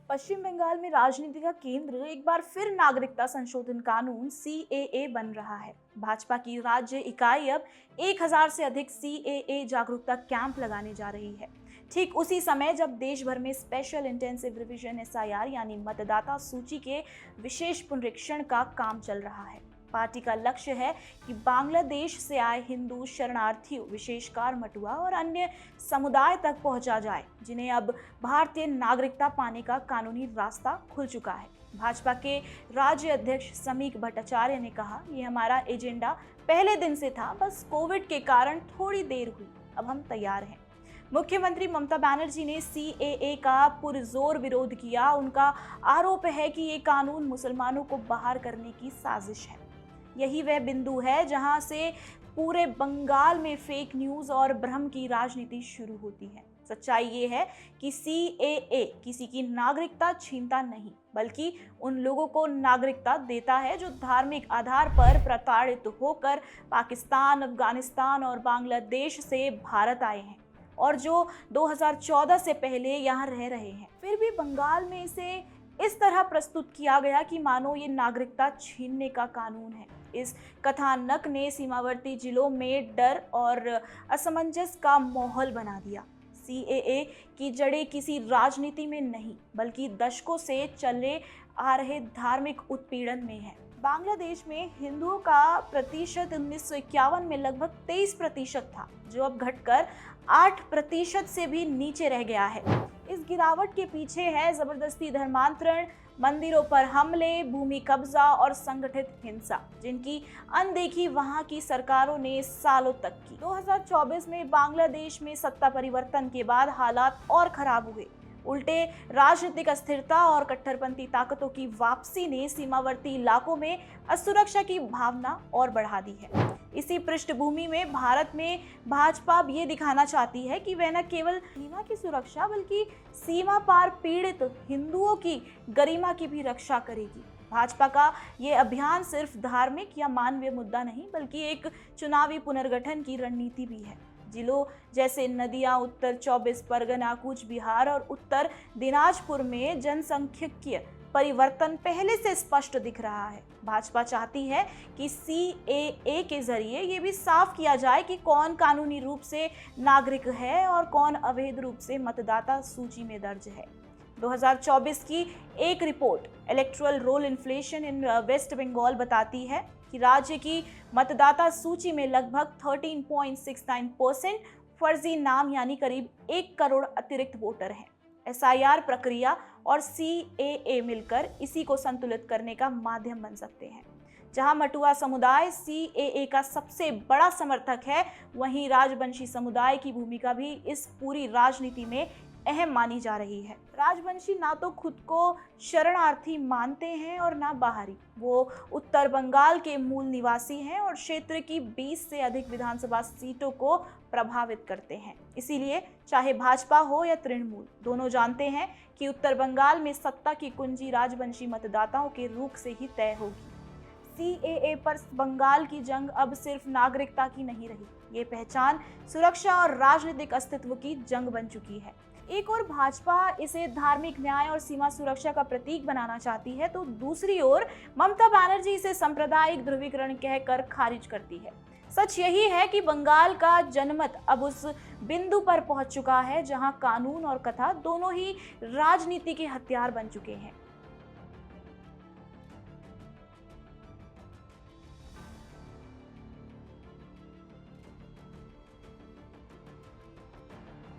पश्चिम बंगाल में राजनीति का केंद्र एक बार फिर नागरिकता संशोधन कानून सीएए बन रहा है। भाजपा की राज्य इकाई अब 1000 से अधिक सीएए जागरूकता कैंप लगाने जा रही है। ठीक उसी समय जब देश भर में स्पेशल इंटेंसिव रिवीजन एसआईआर यानी मतदाता सूची के विशेष पुनरीक्षण का काम चल रहा है। पार्टी का लक्ष्य है कि बांग्लादेश से आए हिंदू शरणार्थियों, विशेषकर मटुआ और अन्य समुदाय तक पहुंचा जाए, जिन्हें अब भारतीय नागरिकता पाने का कानूनी रास्ता खुल चुका है। भाजपा के राज्य अध्यक्ष समीक भट्टाचार्य ने कहा, ये हमारा एजेंडा पहले दिन से था, बस कोविड के कारण थोड़ी देर हुई, अब हम तैयार हैं। मुख्यमंत्री ममता बनर्जी ने सीएए का पुरजोर विरोध किया। उनका आरोप है कि ये कानून मुसलमानों को बाहर करने की साजिश है। यही वह बिंदु है जहां से पूरे बंगाल में फेक न्यूज़ और भ्रम की राजनीति शुरू होती है। सच्चाई ये है कि सीएए किसी की नागरिकता छीनता नहीं, बल्कि उन लोगों को नागरिकता देता है जो धार्मिक आधार पर प्रताड़ित होकर पाकिस्तान, अफगानिस्तान और बांग्लादेश से भारत आए हैं और जो 2014 से पहले यहाँ रह रहे हैं। फिर भी बंगाल में इसे इस तरह प्रस्तुत किया गया कि मानो ये नागरिकता छीनने का कानून है। इस कथानक ने सीमावर्ती जिलों में डर और असमंजस का माहौल बना दिया। सीएए की जड़ें किसी राजनीति में नहीं, बल्कि दशकों से चले आ रहे धार्मिक उत्पीड़न में है। बांग्लादेश में हिंदुओं का प्रतिशत 1951 में लगभग 23% था, जो अब घटकर 8% से भी नीचे रह गया है। इस गिरावट के पीछे है जबरदस्ती धर्मांतरण, मंदिरों पर हमले, भूमि कब्जा और संगठित हिंसा, जिनकी अनदेखी वहां की सरकारों ने सालों तक की। 2024 में बांग्लादेश में सत्ता परिवर्तन के बाद हालात और खराब हुए। उल्टे राजनीतिक अस्थिरता और कट्टरपंथी ताकतों की वापसी ने सीमावर्ती इलाकों में असुरक्षा की भावना और बढ़ा दी है। इसी पृष्ठभूमि में भारत में भाजपा ये दिखाना चाहती है कि वह न केवल सीमा की सुरक्षा, बल्कि सीमा पार पीड़ित हिंदुओं की गरिमा की भी रक्षा करेगी। भाजपा का ये अभियान सिर्फ धार्मिक या मानवीय मुद्दा नहीं, बल्कि एक चुनावी पुनर्गठन की रणनीति भी है। जिलों जैसे नदिया, उत्तर 24 परगना, कूच बिहार और उत्तर दिनाजपुर में जनसांख्यिकीय परिवर्तन पहले से स्पष्ट दिख रहा है। भाजपा चाहती है कि सीएए के जरिए ये भी साफ किया जाए कि कौन कानूनी रूप से नागरिक है और कौन अवैध रूप से मतदाता सूची में दर्ज है। 2024 की एक report electoral roll inflation in west Bengal बताती है कि राज्य की मतदाता सूची में लगभग 13.69% फर्जी नाम यानी करीब 1 करोड़ अतिरिक्त वोटर हैं। एसआईआर प्रक्रिया और सीएए मिलकर इसी को संतुलित करने का माध्यम बन सकते हैं। जहां मटुआ समुदाय सीएए का सबसे बड़ा समर्थक है, वहीं राजवंशी समुदाय की भूमिका भी इस पूरी राजनीति में अहम मानी जा रही है। राजवंशी ना तो खुद को शरणार्थी मानते हैं और ना बाहरी। वो उत्तर बंगाल के मूल निवासी हैं और क्षेत्र की 20 से अधिक विधानसभा सीटों को प्रभावित करते हैं। इसीलिए चाहे भाजपा हो या तृणमूल, दोनों जानते हैं कि उत्तर बंगाल में सत्ता की कुंजी राजवंशी मतदाताओं के रुख से ही तय होगी। सीएए पर बंगाल की जंग अब सिर्फ नागरिकता की नहीं रही, ये पहचान, सुरक्षा और राजनीतिक अस्तित्व की जंग बन चुकी है। एक ओर भाजपा इसे धार्मिक न्याय और सीमा सुरक्षा का प्रतीक बनाना चाहती है, तो दूसरी ओर ममता बनर्जी इसे सांप्रदायिक ध्रुवीकरण कहकर खारिज करती है। सच यही है कि बंगाल का जनमत अब उस बिंदु पर पहुंच चुका है जहां कानून और कथा दोनों ही राजनीति के हथियार बन चुके हैं।